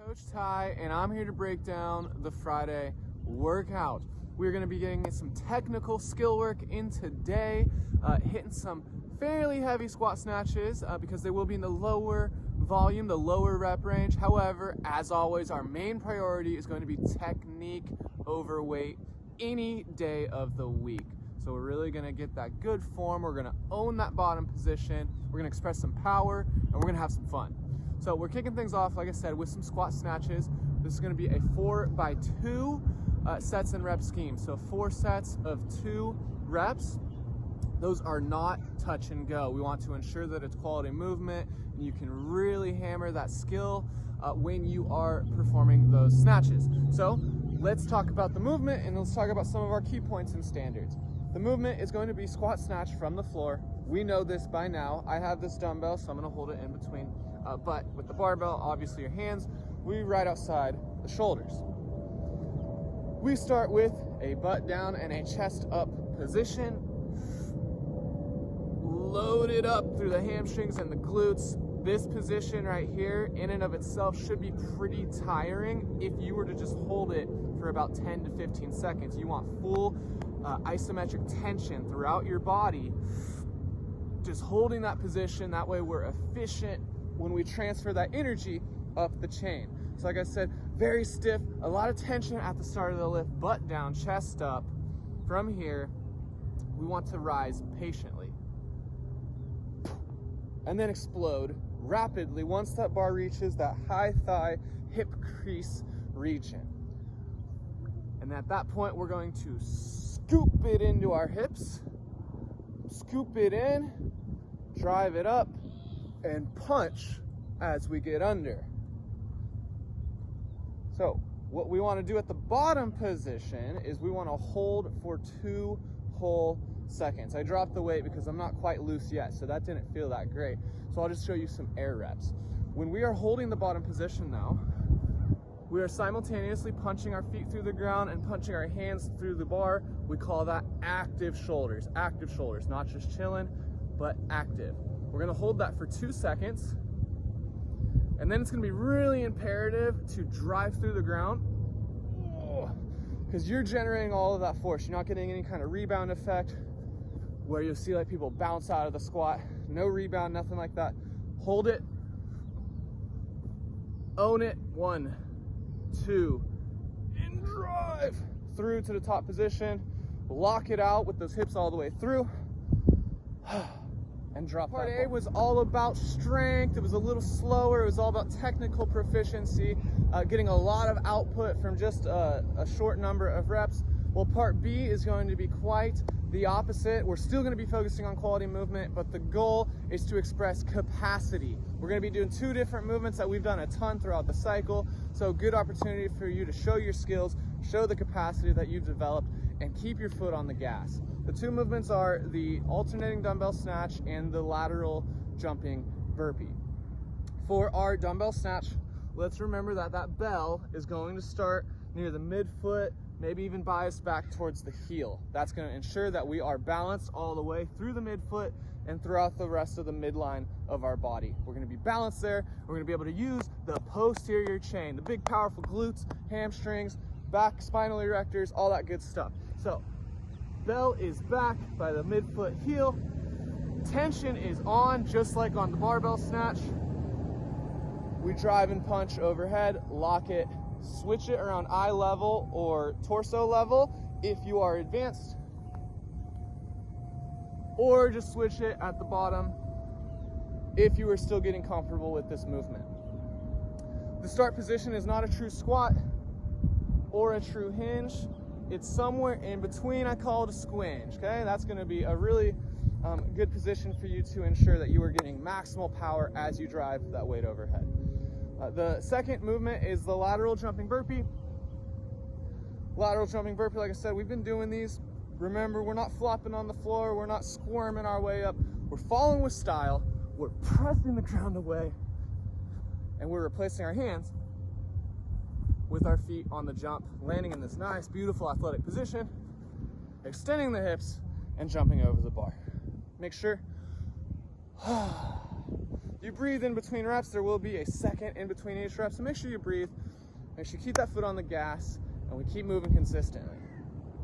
Coach Ty, and I'm here to break down the Friday workout. We're going to be getting some technical skill work in today, hitting some fairly heavy squat snatches because they will be in the lower volume, the lower rep range. However, as always, our main priority is going to be technique over weight any day of the week. So we're really going to get that good form. We're going to own that bottom position. We're going to express some power, and we're going to have some fun. So we're kicking things off, like I said, with some squat snatches. This is going to be a 4x2 sets and rep scheme. So 4 sets of 2 reps. Those are not touch and go. We want to ensure that it's quality movement and you can really hammer that skill when you are performing those snatches. So let's talk about the movement and let's talk about some of our key points and standards. The movement is going to be squat snatch from the floor. We know this by now. I have this dumbbell, so I'm going to hold it in between. But with the barbell, obviously your hands, we right outside the shoulders. We start with a butt down and a chest up position. Load it up through the hamstrings and the glutes. This position right here, in and of itself, should be pretty tiring if you were to just hold it for about 10 to 15 seconds. You want full isometric tension throughout your body. Just holding that position, that way we're efficient when we transfer that energy up the chain. So like I said, very stiff, a lot of tension at the start of the lift, butt down, chest up. From here, we want to rise patiently. And then explode rapidly once that bar reaches that high thigh hip crease region. And at that point, we're going to scoop it into our hips, scoop it in, drive it up, and punch as we get under. So what we want to do at the bottom position is we want to hold for 2 whole seconds. I dropped the weight because I'm not quite loose yet, so that didn't feel that great. So I'll just show you some air reps. When we are holding the bottom position now, we are simultaneously punching our feet through the ground and punching our hands through the bar. We call that active shoulders, not just chilling, but active. We're gonna hold that for 2 seconds, and then it's gonna be really imperative to drive through the ground because you're generating all of that force. You're not getting any kind of rebound effect where you'll see like people bounce out of the squat. No rebound, nothing like that. Hold it, own it, 1, 2, and drive through to the top position. Lock it out with those hips all the way through. And drop. Part A was all about strength. It was a little slower. It was all about technical proficiency, getting a lot of output from just a short number of reps. Well, part B is going to be quite the opposite. We're still going to be focusing on quality movement, but the goal is to express capacity. We're going to be doing 2 different movements that we've done a ton throughout the cycle. So good opportunity for you to show your skills, show the capacity that you've developed, and keep your foot on the gas. The 2 movements are the alternating dumbbell snatch and the lateral jumping burpee. For our dumbbell snatch, let's remember that that bell is going to start near the midfoot, maybe even bias back towards the heel. That's going to ensure that we are balanced all the way through the midfoot and throughout the rest of the midline of our body. We're going to be balanced there. We're going to be able to use the posterior chain, the big powerful glutes, hamstrings, back spinal erectors, all that good stuff. So bell is back by the midfoot heel. Tension is on, just like on the barbell snatch. We drive and punch overhead, lock it, switch it around eye level or torso level if you are advanced, or just switch it at the bottom if you are still getting comfortable with this movement. The start position is not a true squat or a true hinge. It's somewhere in between. I call it a squinge, okay? That's gonna be a really good position for you to ensure that you are getting maximal power as you drive that weight overhead. The second movement is the lateral jumping burpee. Lateral jumping burpee, like I said, we've been doing these. Remember, we're not flopping on the floor. We're not squirming our way up. We're following with style. We're pressing the ground away, and we're replacing our hands with our feet on the jump, landing in this nice, beautiful athletic position, extending the hips, and jumping over the bar. Make sure You breathe in between reps. There will be a second in between each rep, so make sure you breathe. Make sure you keep that foot on the gas, and we keep moving consistently.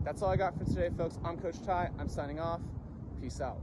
That's all I got for today, folks. I'm Coach Ty. I'm signing off. Peace out.